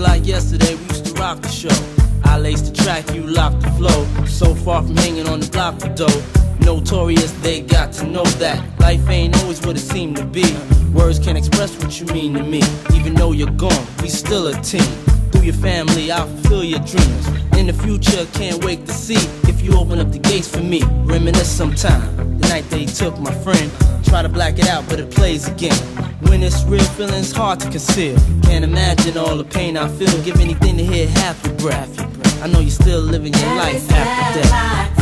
like yesterday, we used to rock the show. I laced the track, you locked the flow. So far from hanging on the block for dough. Notorious, they got to know that life ain't always what it seemed to be. Words can't express what you mean to me. Even though you're gone, we still a team. Through your family, I'll fulfill your dreams. In the future, can't wait to see if you open up the gates for me. Reminisce sometime, the night they took my friend. Try to black it out, but it plays again. When it's real, feeling's hard to conceal. Can't imagine all the pain I feel. Give anything to hear half your breath. I know you're still living your life after death.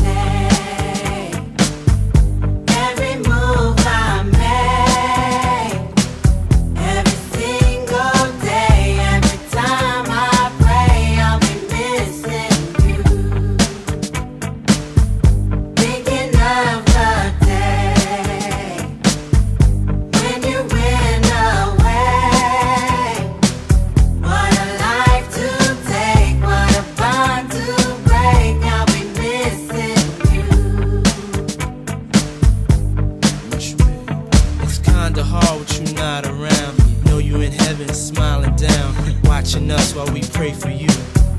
Kinda hard with you not around. Know you in heaven smiling down, watching us while we pray for you.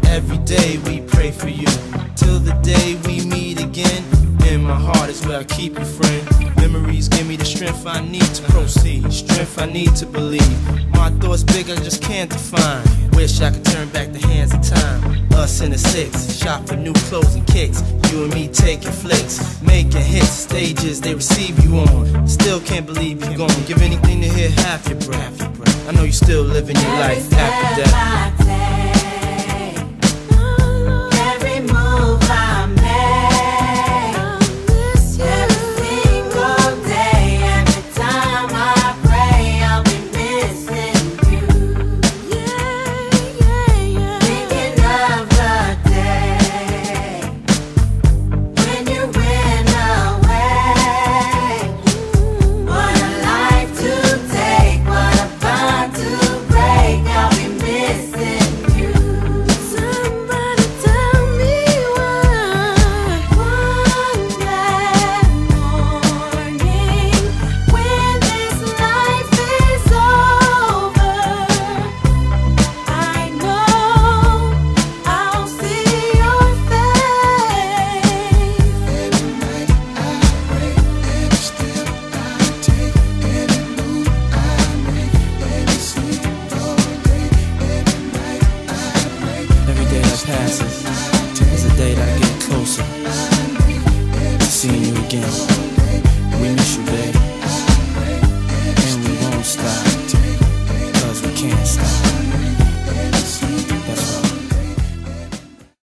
Every day we pray for you, till the day we meet again. In my heart is where I keep you, friend. Memories give me the strength I need to proceed, strength I need to believe. My thoughts big, I just can't define. Wish I could turn back the hands of time. Us in the six, shop for new clothes and kicks. You and me taking flicks, making hits, stages they receive you on. Still can't believe you're gone. Give anything to hear half your breath. I know you're still living your life after death. Passes is a day that I get closer to seeing you again. We miss you, babe.